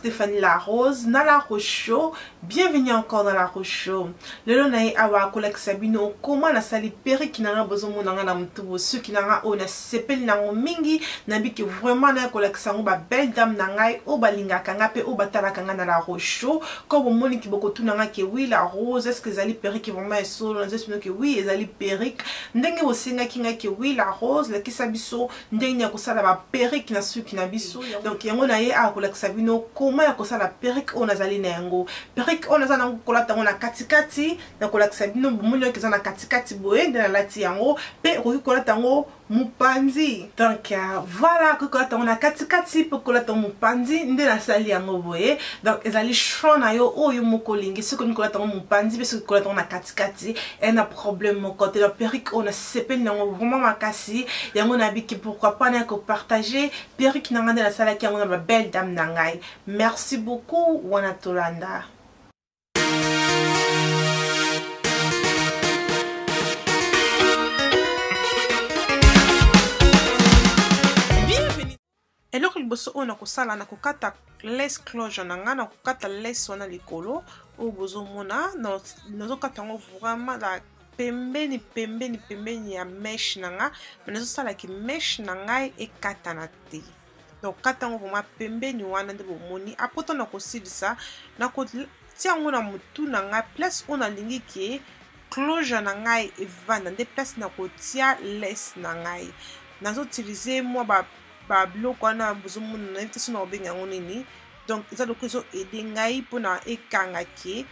Stéphanie La Rose, na La Rose Show. Bienvenue encore dans La Rose Show. Le long nae awa kolek sabino comment na sali peri qui n'a besoin mon na mtubo ceux qui n'a on a sepel na mingi na bi que vraiment na kolek sango ba belle dame na ngai o balinga kanga pe o batala kanga na La Rose Show comme moni ki boko tuna nga ke oui La Rose est-ce que zali peri qui vraiment est solo na zesino que oui ezali peri ndenge bosinga kinga ke oui La Rose la kisabiso ndenge ya kosala ba peri na su ki na biso donc yango na ye a kolek sabino comment ya kosala peri on azali na yango peri on a na kolata on a katikati na kolakisa bino bumunyo kiza na katikati boye de la lati yango pe ko kolata ngo mupanzi donc voilà ko kolata on a katikati pe kolata mupanzi nde la sali yango boye donc ezali shona yo oyo mokolingi ce que kolata ngo mupanzi pe ce que kolata on a katikati en a problème mon côté la perruque on a sepel nango vraiment makasi yango na biki pourquoi pas na ko partager perruque na ngande la sala ki yango na belle dame nangai merci beaucoup wana tolanda. Hello liboso on a kosala na kokata lace closure na nga na kokata lace wana likolo o bozo mona nazo kata ngo vraiment la pembeni ya mesh na nga mais nazo sala ki mesh na ngai e kata na te donc kata ngo vraiment pembeni wana nde bo moni apoto na kosilisa na ko tia ngo na mutu na nga place on a lingi ki closure na ngai e vanda nde place na ko tia lace na ngai nazo utiliser moi ba biloko wana bozomu na neti sona obenga yango nini donc eza loko ezo ede ngai mpona ekanga ke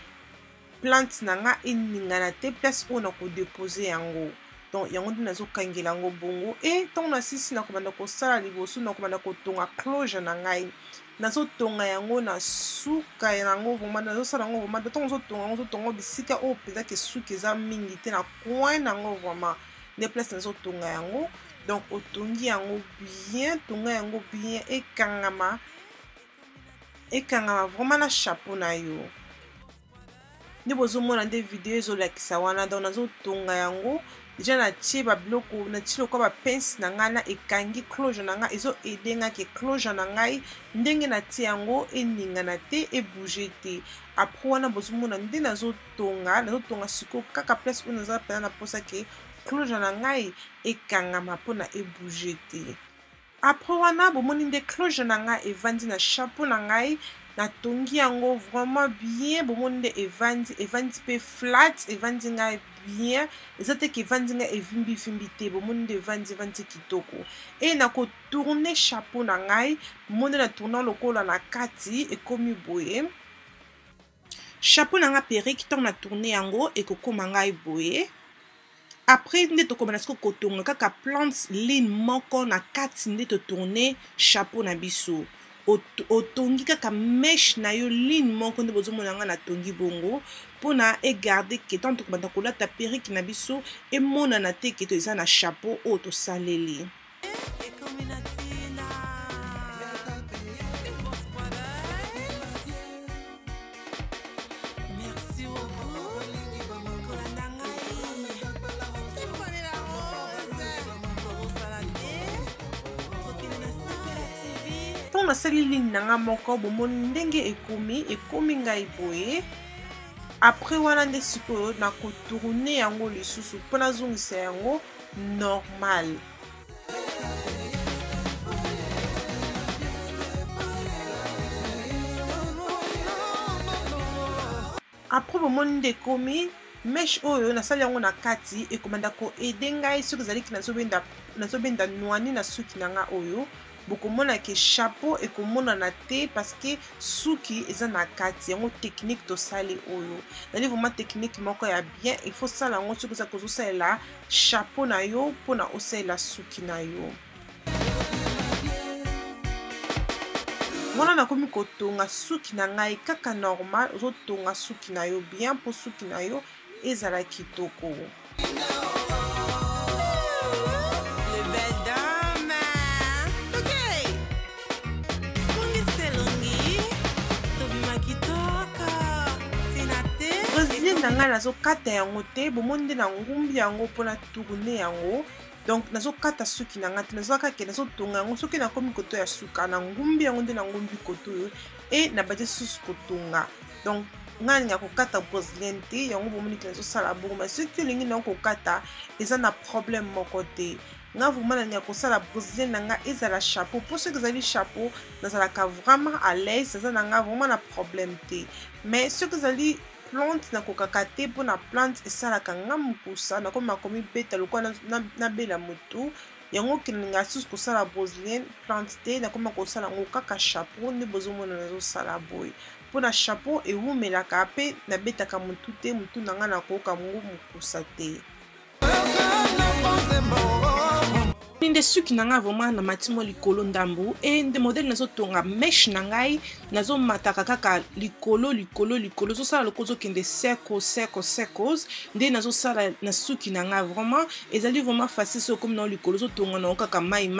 plante na nga eningana te place oyo na kodepose yango donc yango nde nazokangela yango bongo e ntango na sisi na kobanda kosala liboso na kobanda kotonga closure na ngai nazotonga yango na suka yango vraiment nazosala yango vraiment ntango ozotonga bisika oyo mpenza ke suka eza mingi te na coin nango vraiment nde place nazotonga yango donc otongi yango bien tonga yango bien ekangama vraiment na chapeau na yo nde bozomona nde video ezolakisa wana donc nazotonga yango déjà na tie ba biloko na tie lokwa ba pince na nga na ekangi closure na nga ezo edenga ke closure na ngai ndenge na tie yango eningana te e bouger te après wana bozomona nde nazotonga siko kaka place oyo naza pena na posa ke closure na ngai ekangama mpona e bouger te après wana bomoni nde closure na ngai evandi na chapeau na ngai natongi yango vraiment bien bomoni nde evandi pe flat evandi ngai bien eza te ke evandi ngai evimbi te bomoni nde evandi kitoko e na kotourne chapeau na ngai bomoni na tourna lokola na kati ekomi boye chapeau na ngai perruque ntango na tourne yango ekokoma ngai boye après nde tokoma na siko kotonga kaka plante ligne moko na kati nde totourne chapeau na biso otongi kaka mesh na yo ligne moko nde bozomona nga na tongi bongo mpona egarde ke ntango tokobanda kolata perruque na biso emonana te ke to eza na chapeau oyo tosaleli na sali ligne nanga moko bomoni ndenge ekomi ngai boye après wana nde sikoyo na kotourne yango lisusu mpo nazongisa yango normal après bomoni nde ekomi mesh oyo nasali yango na kati ekomanda ko ede ngai soki ezaliki nazobenda nwani na suki nanga oyo bokomona ke chapeau ekomonana te parce que suki eza na kati yango technique tosali oyo nali vraiment technique moko ya bien il faut sala yango soki oza kozosalela chapeau na yo mpona osalela suki na yo wana nakomi kotonga suki na ngai kaka normal ozotonga suki na yo bien mpo suki na yo ezala kitoko nanga nazokata yango te bomoni nde na ngumbi yango mpona tourne yango donc nazokata suki nanga te nazokaka ke nazotonga yango soki nakomi koto ya suka na ngumbi yango nde na ngumbi koto oyo et na batie susu kotonga. Donc ngani ya kokata brésilien te yango bomoni ke nazosala bongo, mais soki olingi na kokata eza na problème moko te. Nga vraiment na kosala brésilien na nga ezala chapeau, pour ceux qui ezali chapeau nazalaka vraiment à l'aise, eza na nga vraiment na problème te. Mais ceux qui ezali plante na kokaka te mpo na plante esalaka nga mokusa nakoma komi beta lokwa na bela motu yango kilinga susu kosala brésilien plante te nakoma kosala ngo kaka chapeau nde bozomona nazosala boye. Mpona chapeau ewumelaka mpe nabetaka motu te, motu na nga nakoyoka ngo mokusa te. Nde suki na nga vraiment na matimo likolo ndambu e nde modèle nazotonga mesh na ngai nazomataka kaka likolo zosala lokozo kende secos nde nazosala na suki na nga vraiment ezali vraiment facile so comme na likolo zotonga na kaka mai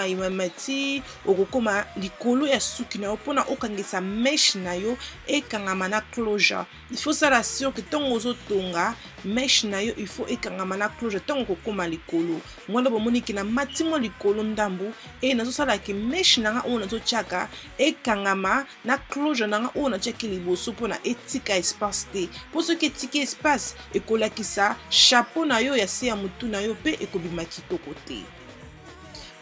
ti okokoma likolo ya suki na yo pona okangisa mesh na yo ekangama na closure. Il faut sala sûr que tongo zotonga mesh na yo il faut ekangama na closure tongo kokoma likolo. Ngwana bomoni ki na matimo likolo ndambu e nazosala ke mesh na nga ona zochaka ekangama na closure na nga ona chaki liboso pona etika espace te. Pour ce qui etika espace ekolakisa chapeau na yo ya se ya mutu na yo pe ekobima kitoko te.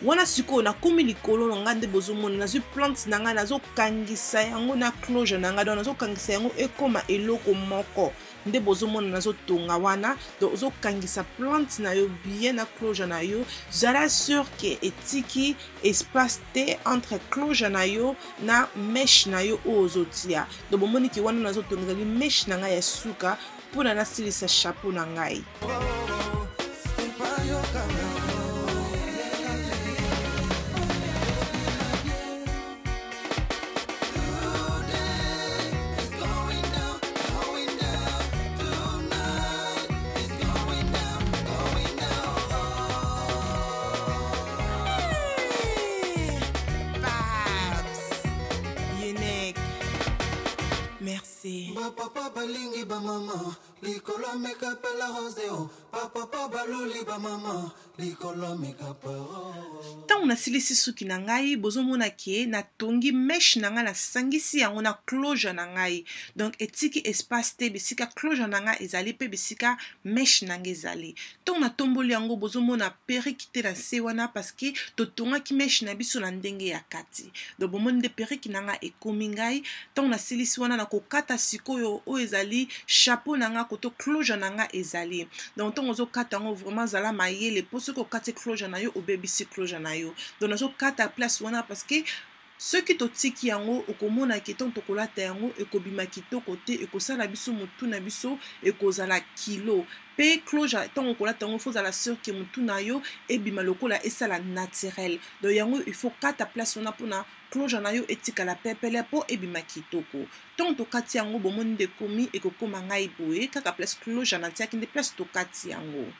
Wana siko na komi likolo na nga nde bozomona nazwi plante na nga nazokangisa yango na closure na nga donc nazokangisa yango ekoma eloko moko nde bozomona nazotonga wana donc ozokangisa plante na yo bien na closure na yo zala sûr que etiki espace te entre closure na yo na mesh na yo ozotia donc bomoni ki wana nazotonga li mesh na nga ya suka mpona nasilisa chapeau na ngai. Merci. Papa balingi ba mama, likolo makeup la roseo. Papa baluli ba mama, likolo makeup. Tant on a silisi suki na ngai, bozomona ke na tongi mesh na nga na sangisi yango na closure na ngai. Donc etiki espace te bisika closure na nga ezali pe bisika mesh na nga ezali. Tant on a tomboli yango bozomona periki na se wana parce que to tonga ki mesh na biso na ndenge ya kati. Donc bomoni de periki na nga ekomi ngai, tant on a silisi wana na kokata sikoyo o ezali chapeau na nga koto closure na nga ezali. Donc tant ozo kata yango vraiment zala mayele po ce ko kate closure na yo obebisi closure na yo. Donc ozo kata place wana parce que ceux qui totiki yango okomona ki ton tokolata yango ekobima kitoko te ekosala biso mutu na biso ekozala kilo pe closure tant okolata yango faut la sûr que mutu na yo ebima lokola esala naturel. Donc yango il faut kata place wana pona closure na yo etika la pepele po ebima kitoko. Tant tokati yango bomoni de komi ekokoma ngai boye kaka place closure na tia kinde place tokati yango.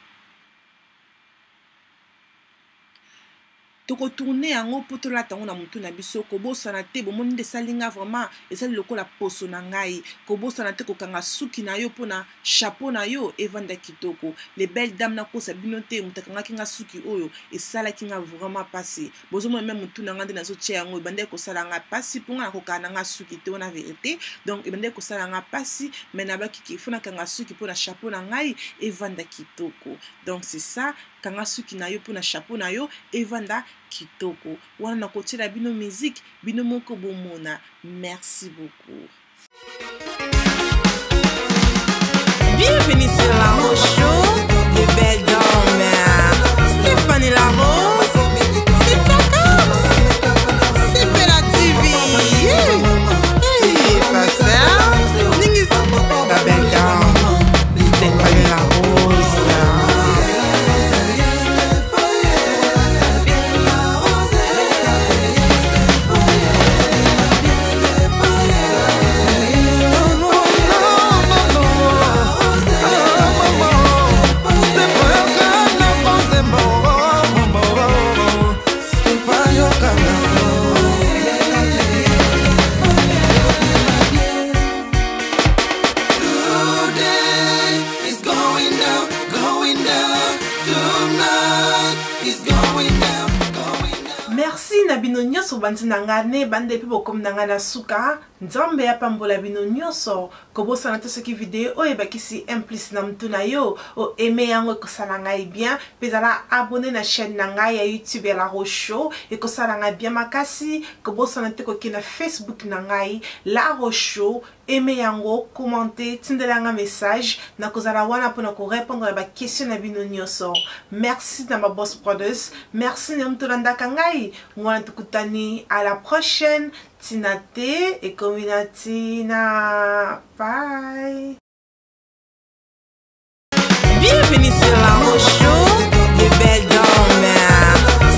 Toko tourner yango po tolata yango na mutu na biso kobosana te bomoni de salinga vraiment esali lokola poso na ngai kobosana te kokanga suki na yo pona chapeau na yo evanda kitoko. Les belles dames na kosa bino te mutakanga kinga suki oyo esala kinga vraiment passé bozomona même mutu na ngande nazo tia yango ebande kosala nga pasi ponga na kokana nga suki te na vérité donc ebande kosala nga pasi mais na baki ki fona kanga suki pona chapeau na ngai evanda kitoko. Donc c'est ça kanga suki na yo pona chapeau na yo evanda kitoko. Wana na kotila bino musique bino moko bomona. Merci beaucoup. Bienvenue sur la Rose Show, les belles dames. Stéphanie la Rose, c'est pas comme c'est Bella TV. Hey, pas ça. Ningis, la belle dame. Stéphanie la Rose. na bino nyonso bandi na nga ne bande pe bokomi na nga na suka nzambe ya pambola bino nyonso kobosana te soki video oyo ebakisi implice na mutu na yo o aime yango ekosala ngai bien pe ezala abonné na chaîne na ngai ya YouTube ya La Rose Show ekosala ngai bien makasi kobosana te koke na Facebook na ngai La Rose Show aime yango commenter tindela nga message na kozala wana mpona korépondre ya baquestion na bino nyonso. Merci na Boss Brothers, merci na mutu landaka ngai ngwana tukutani à la prochaine. Tinate et Cominatina. Bye. Bienvenue sur La Rose Show. Les belles dames.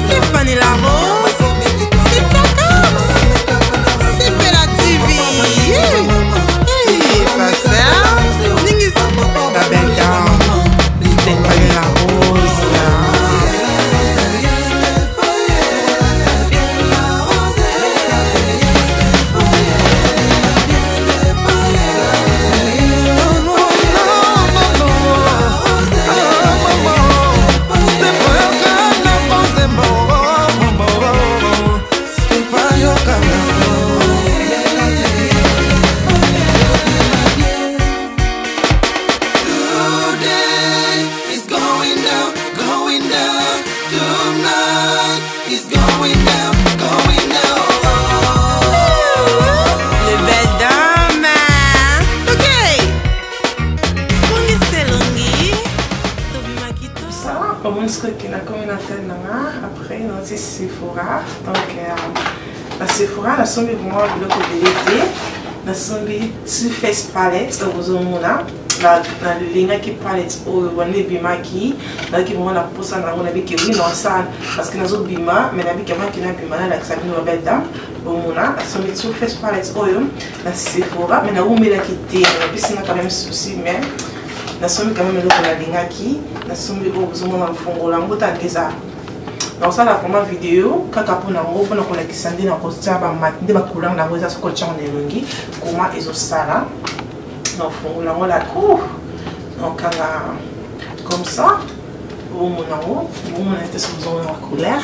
Stéphanie La Rose. C'est pas comme c'est Bella TV. Hey, pas ça. Ningis. La belle dame. Stéphanie La Rose. Après, on a Sephora. Donc, la Sephora, la sombi pour moi, le côté de l'été. La sombi Too Faced Palette, la ligne qui palette au bima qui, là qui moi la pose en avant avec qui non ça parce que nous bima, mais la bima qui n'a bima là que ça nous belle dame. Bon la sombi Too Faced Palette oil, la Sephora, mais la où mais la qui était, puis c'est quand même souci mais. La sombi quand même le la ligne qui, la sombi au besoin en fond la ngota déjà. Donc ça la première vidéo kaka pona ngo pona ko la kisandi na ko tsaba matinde ba couleur na ngoza ko tchon nelongi comment ezo sala. Donc fond la ngola ko. Donc comme ça au monango, on était sur la couleur.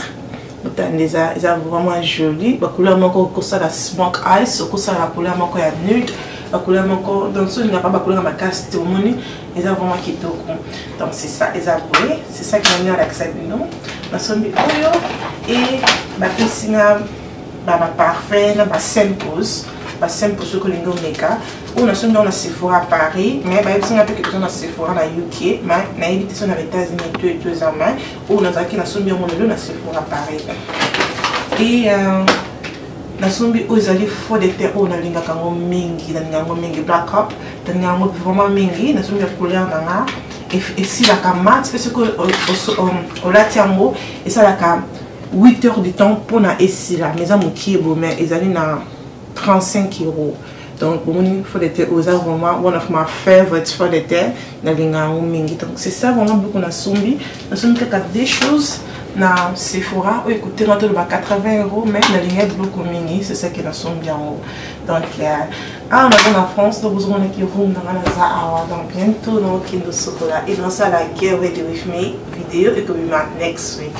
Déjà vraiment joli, la couleur moko ko ça la smoke eyes, ko ça la couleur moko ya nude. La couleur moko donc ce n'a pas la couleur ma casse tout moni et ça vraiment qui donc c'est ça les abonnés c'est ça qui m'a mis à l'accession la sombi oyo et ba piscina ba parfait ba samples que les gens meka on a sombi dans la Sephora à Paris mais ba piscina peu que dans la Sephora na UK mais na évité son aux États-Unis deux ans mais on a qui na sombi on le na Sephora à Paris et la sombi ozali faux de terre on a linga kango mingi na linga mingi black up na linga vraiment mingi na sombi couleur nanga et si la mat parce que au latiambo et ça la 8 heures de temps pour na esi la maison moki bo mais ezali na 35 €. Donc il faut de terre oza vraiment one of my favorite for de terre na linga mingi donc c'est ça vraiment beaucoup na sombi que des choses na Sephora ou écoutez moi de 80 € mais la ligne beaucoup mini c'est ça qui la somme bien haut donc on a en France donc vous avez qui room dans la Zara donc bientôt dans Kindo Chocolat et dans ça la get ready with me vidéo et comme next week.